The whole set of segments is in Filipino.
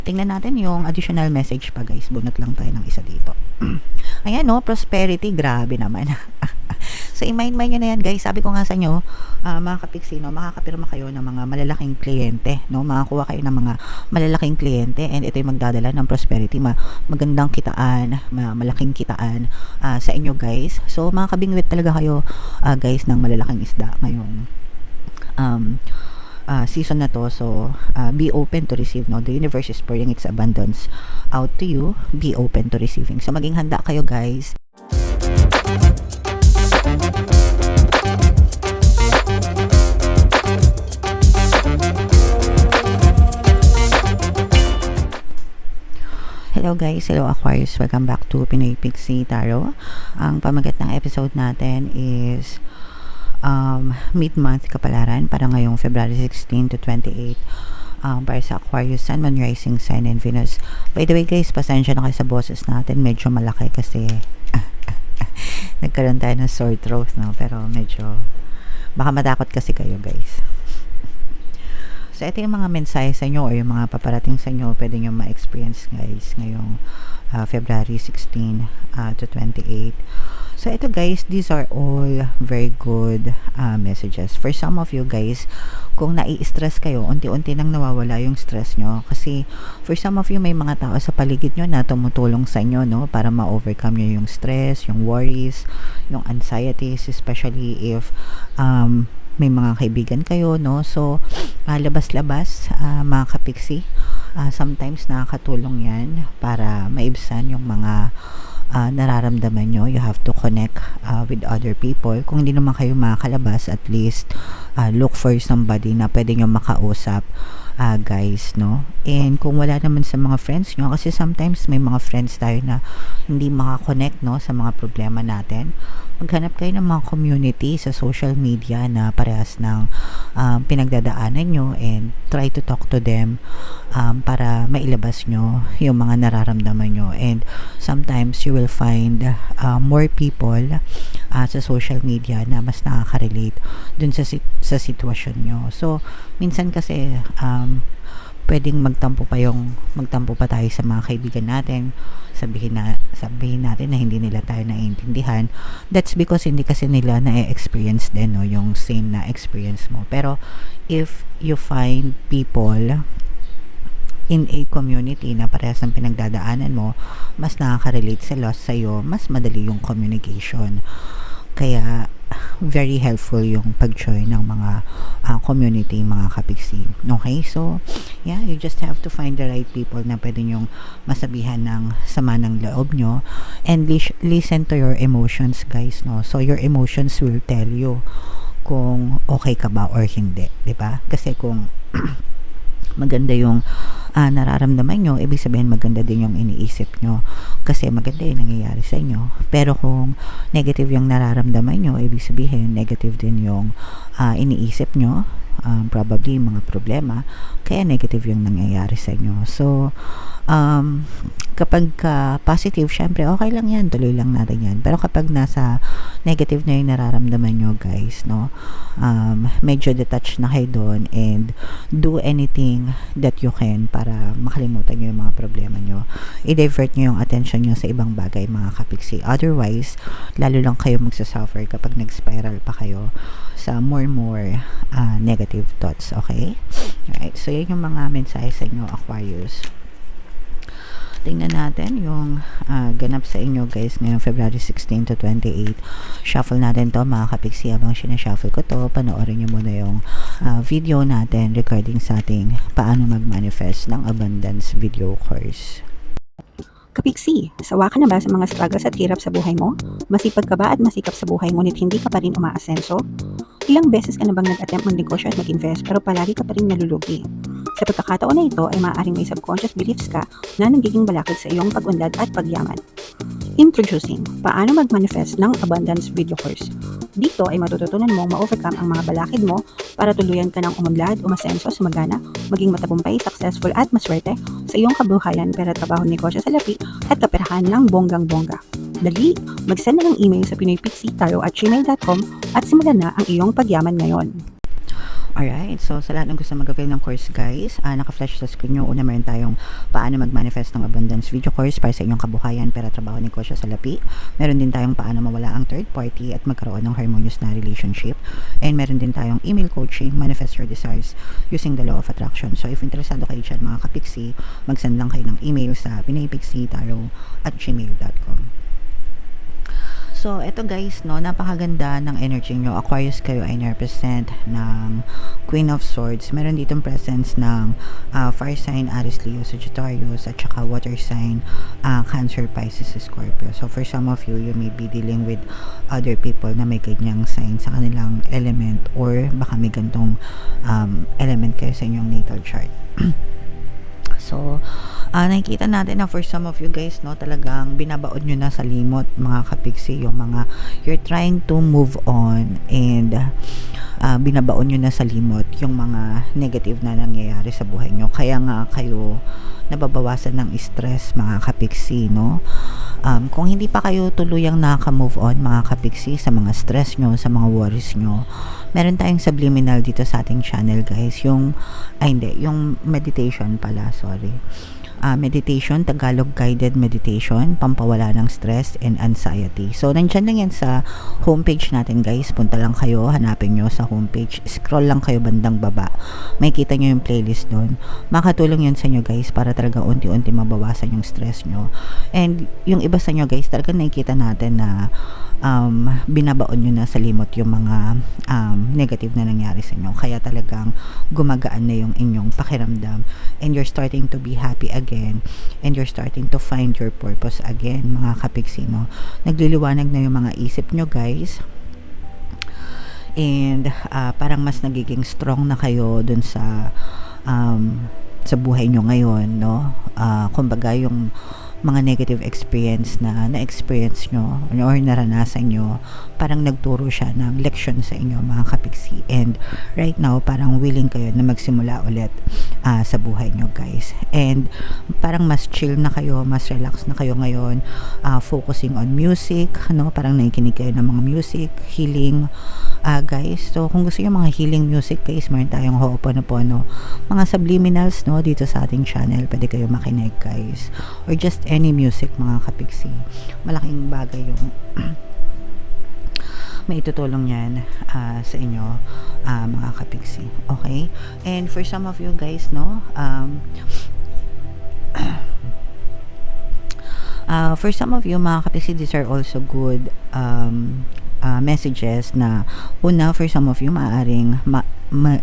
Tingnan natin yung additional message pa guys. Bunot lang tayo ng isa dito. Ayan no, prosperity. Grabe naman. So, i-mind nyo na yan guys. Sabi ko nga sa inyo, mga kapiksi, no, makakapirma kayo ng mga malalaking kliyente. No? Makakuha kayo ng mga malalaking kliyente and ito yung magdadala ng prosperity. Magandang kitaan, malaking kitaan sa inyo guys. So, makakabingwit talaga kayo guys ng malalaking isda ngayong season na to. So be open to receive, no? The universe is pouring its abundance out to you. Be open to receiving. So maging handa kayo guys. Hello guys, hello Aquarius, welcome back to Pinoy Pixie Tarot. Ang pamagat ng episode natin is mid-month kapalaran para ngayong February 16 to 28 para sa Aquarius, Sun, Moon, Rising Sign, and Venus. By the way guys, pasensya na kayo sa boses natin, medyo malaki kasi nagkaroon tayo ng sore throat, no? Pero medyo baka matakot kasi kayo guys. So ito yung mga mensahe sa inyo or yung mga paparating sa inyo, pwede nyo ma-experience guys ngayong February 16 to 28. So ito guys, these are all very good messages. For some of you guys, kung nai-stress kayo, unti-unti nang nawawala yung stress nyo. Kasi for some of you, may mga tao sa paligid nyo na tumutulong sa inyo, no? Para ma-overcome nyo yung stress, yung worries, yung anxieties, especially if may mga kaibigan kayo, no? So, labas-labas, mga kapiksi. Sometimes nakakatulong yan para maibsan yung mga nararamdaman nyo. You have to connect with other people. Kung hindi naman kayo makakalabas, at least look for somebody na pwede nyo makausap guys, no? And kung wala naman sa mga friends nyo, kasi sometimes may mga friends tayo na hindi makakonect, no, sa mga problema natin, maghanap kayo ng mga community sa social media na parehas ng pinagdadaanan nyo and try to talk to them para mailabas nyo yung mga nararamdaman nyo. And sometimes you will find more people sa social media na mas nakaka-relate dun sa sitwasyon nyo. So minsan kasi pwedeng magtampo pa tayo sa mga kaibigan natin, sabihin natin na hindi nila tayo naiintindihan. That's because hindi kasi nila na-experience din, no, yung same na experience mo. Pero if you find people in a community na parehas ng pinagdadaanan mo, mas nakaka-relate sila sa'yo, mas madali yung communication. Kaya very helpful yung pag-join ng mga community, mga kapiksi. Okay? So, yeah, you just have to find the right people na pwede nyong masabihan ng sama ng loob nyo and listen to your emotions, guys, no? So, your emotions will tell you kung okay ka ba or hindi, di ba? Kasi kung maganda yung nararamdaman nyo, ibig sabihin maganda din yung iniisip nyo kasi maganda yung nangyayari sa inyo. Pero kung negative yung nararamdaman nyo, ibig sabihin negative din yung iniisip nyo, probably mga problema, kaya negative yung nangyayari sa inyo. So kapag positive, syempre okay lang yan, tuloy lang natin yan. Pero kapag nasa negative na yung nararamdaman nyo guys, no, medyo detached na kayo doon and do anything that you can para makalimutan nyo yung mga problema nyo. I-divert nyo yung attention nyo sa ibang bagay, mga kapiksi. Otherwise, lalo lang kayo magsasuffer kapag nag-spiral pa kayo sa more negative thoughts. Okay? Alright, so yun yung mga mensahe sa inyo, Aquarius. Tingnan natin yung ganap sa inyo guys ngayong February 16 to 28. Shuffle natin to, mga kapiksi. Habang sinashuffle ko to, panoorin nyo muna yung video natin regarding sa ating paano mag-manifest ng abundance video course. Kapiksi, sawa ka na ba sa mga struggles at hirap sa buhay mo? Masipag ka ba at masikap sa buhay ngunit hindi ka pa rin umaasenso? Ilang beses ka na bang nag-attempt mag-negosyo at mag-invest pero palagi ka pa rin nalulugi? Sa pagkakataon na ito ay maaaring may subconscious beliefs ka na nagiging balakid sa iyong pag-unlad at pagyaman. Introducing, paano mag-manifest ng abundance video course. Dito ay matututunan mong ma-overcome ang mga balakid mo para tuluyan ka ng umunlad, umasenso, sumagana, maging matagumpay, successful at maswerte sa iyong kabuhayan, pera, trabaho, negosyo sa lapi at kaperahan ng bonggang-bongga. Dali, mag-send na ng email sa pinoypixie@gmail.com at simulan na ang iyong pagyaman ngayon. Alright, so sa lahat ng gusto mag-avail ng course guys, naka-flash sa screen nyo. Una, meron tayong paano mag-manifest ng abundance video course para sa inyong kabuhayan, pera, trabaho, negosyo sa lapi. Meron din tayong paano mawala ang third party at magkaroon ng harmonious na relationship. And meron din tayong email coaching, manifest your desires using the law of attraction. So if interesado kayo dyan mga kapiksi, mag-send lang kayo ng email sa pinaypixitaro@gmail.com. So, eto guys, no, napakaganda ng energy nyo. Aquarius kayo ay represent ng Queen of Swords. Meron ditong presence ng fire sign, Aries, Leo, Sagittarius, at saka water sign, Cancer, Pisces, Scorpio. So, for some of you, you may be dealing with other people na may ganyang sign sa kanilang element, or baka may gantong element kayo sa inyong natal chart. So, nakikita natin na for some of you guys, no, talagang binabaon nyo na sa limot, mga kapiksi, yung mga you're trying to move on, and binabaon nyo na sa limot yung mga negative na nangyayari sa buhay nyo. Kaya nga kayo nababawasan ng stress, mga kapiksi, no? Kung hindi pa kayo tuluyang nakaka-move on, mga kapiksi, sa mga stress nyo, sa mga worries nyo, meron tayong subliminal dito sa ating channel guys, yung meditation pala, sorry. Meditation, Tagalog guided meditation, pampawala ng stress and anxiety. So, nandyan lang yan sa homepage natin guys. Punta lang kayo, hanapin nyo sa homepage, scroll lang kayo bandang baba. May kita nyo yung playlist doon. Makatulong yun sa inyo guys para talaga unti-unti mabawasan yung stress nyo. And yung iba sa inyo guys, talaga nakikita natin na binabaon nyo na sa limot yung mga negative na nangyari sa inyo. Kaya talagang gumagaan na yung inyong pakiramdam, and you're starting to be happy again, and you're starting to find your purpose again, mga kapiksi, no? Nagliliwanag na yung mga isip nyo guys, and parang mas nagiging strong na kayo dun sa buhay nyo ngayon, no? Kumbaga yung mga negative experience na na-experience nyo or naranasan nyo, parang nagturo siya ng leksyon sa inyo, mga kapiksi, and right now parang willing kayo na magsimula ulit sa buhay nyo guys, and parang mas chill na kayo, mas relax na kayo ngayon, focusing on music, no? Parang nakikinig kayo ng mga music, healing guys. So kung gusto nyo mga healing music guys, meron tayong Ho'oponopono, mga subliminals, no, dito sa ating channel, pwede kayo makinig guys, or just any music, mga kapiksi. Malaking bagay yung may itutulong yan sa inyo, mga kapiksi. Okay? And for some of you guys, no, for some of you, mga kapiksi, these are also good messages na una, for some of you, maaring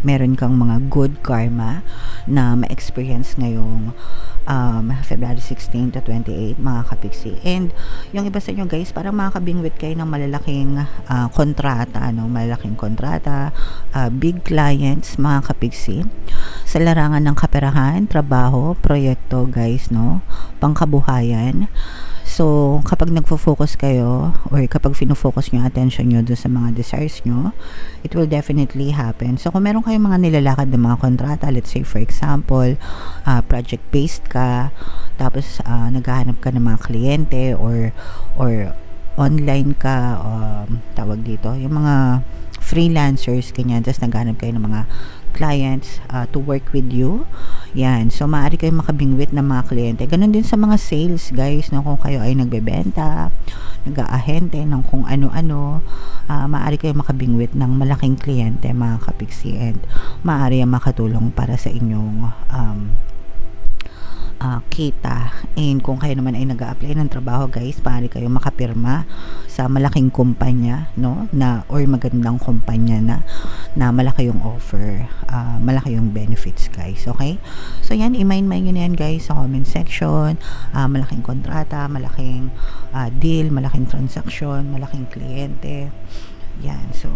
meron kang mga good karma na ma-experience ngayong February 16 to 28, mga kapiksi. And yung iba sa inyo guys, parang makakabingwit kayo ng malalaking kontrata, no? Malalaking kontrata, big clients, mga kapiksi, sa larangan ng kaperahan, trabaho, proyekto guys, no? Pangkabuhayan. So, kapag nagfo-focus kayo, or kapag fino-focus nyo attention nyo doon sa mga desires nyo, it will definitely happen. So, kung meron kayong mga nilalakad ng mga kontrata, let's say for example, project-based ka, tapos naghahanap ka ng mga kliyente, or online ka, tawag dito, yung mga freelancers, ganyan, tapos naghahanap kayo ng mga clients to work with you. Yan. So, maaari kayong makabingwit ng mga kliyente. Ganon din sa mga sales, guys, no? Kung kayo ay nagbebenta, nag-aahente ng kung ano-ano, maaari kayong makabingwit ng malaking kliyente, mga kapiksi, and maaari yung makatulong para sa inyong kita. And kung kayo naman ay nag-a-apply ng trabaho, guys, maaari kayong makapirma sa malaking kumpanya, no, na or magandang kumpanya na malaki yung offer, malaki yung benefits, guys. Okay, so yan, i-mind nyo na yan guys sa comment section. Malaking kontrata, malaking deal, malaking transaction, malaking kliyente, yan. So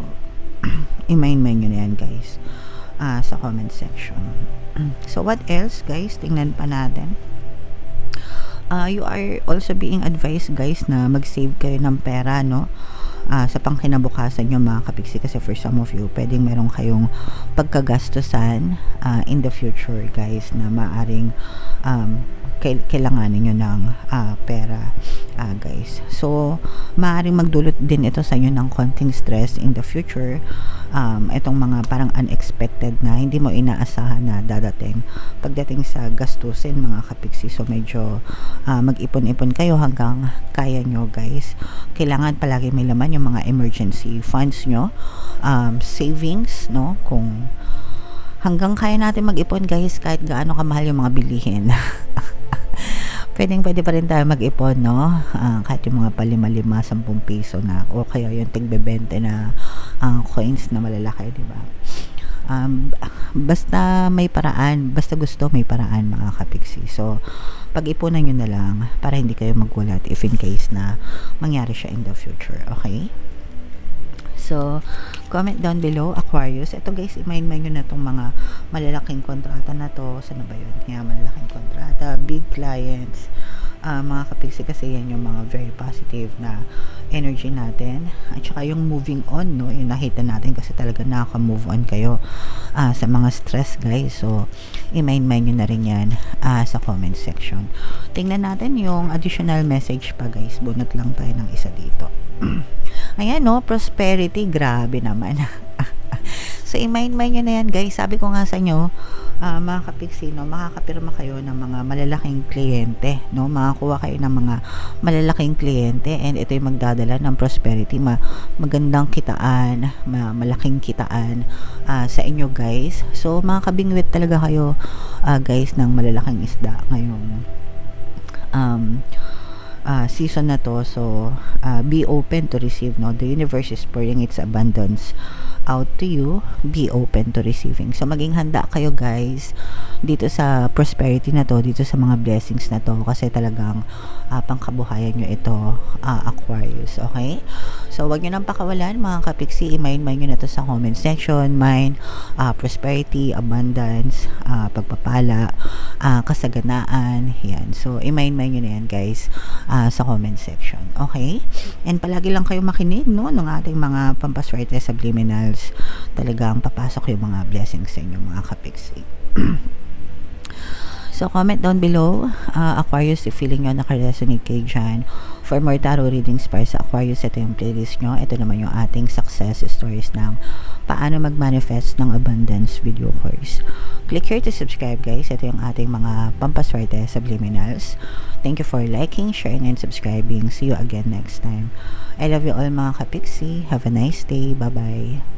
i-mind nyo na yan guys sa comment section. So what else guys, tingnan pa natin. You are also being advised guys na mag-save kayo ng pera, no, sa pangkinabukasan nyo, mga kapiksi, kasi for some of you, pwedeng meron kayong pagkagastusan in the future guys, na maaring kailanganin nyo ng pera, guys. So, maaaring magdulot din ito sa inyo ng konting stress in the future. Itong mga parang unexpected na hindi mo inaasahan na dadating pagdating sa gastusin, mga kapiksi. So, medyo mag-ipon-ipon kayo hanggang kaya nyo, guys. Kailangan palagi may laman yung mga emergency funds nyo, savings, no? Kung hanggang kaya natin mag-ipon, guys, kahit gaano kamahal yung mga bilihin. Pwede pa rin tayo mag-ipon, no? Kahit yung mga palima-lima, 10 piso na, o kaya yung tig-20 na coins na malalaki, di ba? Basta may paraan, basta gusto may paraan, mga kapiksi. So, pag-ipunan nyo na lang para hindi kayo magwalat if in case na mangyari siya in the future, okay? So, comment down below, Aquarius. Ito, guys, i-mind nyo na itong mga malalaking kontrata na to. Saan na ba yun? Kaya malalaking kontrata, big clients, mga kapiksi, kasi yan yung mga very positive na energy natin. At saka yung moving on, no? Yung nakita natin kasi talaga nakaka-move on kayo sa mga stress, guys. So, i-mind nyo na rin yan sa comment section. Tingnan natin yung additional message pa, guys. Bunot lang tayo ng isa dito. Ayan, no, prosperity, grabe naman. So, i-mind nyo na yan, guys. Sabi ko nga sa inyo, mga kapiksi, no, makakapirma kayo ng mga malalaking kliyente, no, makakuha kayo ng mga malalaking kliyente, and ito yung magdadala ng prosperity, magandang kitaan, malaking kitaan sa inyo, guys. So, makakabingwit talaga kayo, guys, ng malalaking isda ngayong season na to. So, be open to receive, no? The universe is pouring its abundance out to you. Be open to receiving. So, maging handa kayo, guys, dito sa prosperity na to, dito sa mga blessings na to, kasi talagang pangkabuhayan nyo ito, Aquarius, okay? So, wag nyo nang pakawalan, mga kapiksi. I-mind nyo na to sa comment section. Mind, prosperity, abundance, pagpapala, kasaganaan, yan. So, i-mind nyo na yan, guys, sa comment section, okay? And palagi lang kayo makinig, no, ng ating mga pampaswerte subliminals. Talagang papasok yung mga blessings sa inyo, mga kapiksi. So, comment down below, Aquarius, if feeling nyo nakaresonate kayo dyan. For more tarot readings para sa Aquarius, ito yung playlist nyo. Ito naman yung ating success stories ng paano mag-manifest ng abundance video course. Click here to subscribe, guys. Ito yung ating mga pampaswerte subliminals. Thank you for liking, sharing, and subscribing. See you again next time. I love you all, mga kapiksi. Have a nice day. Bye-bye.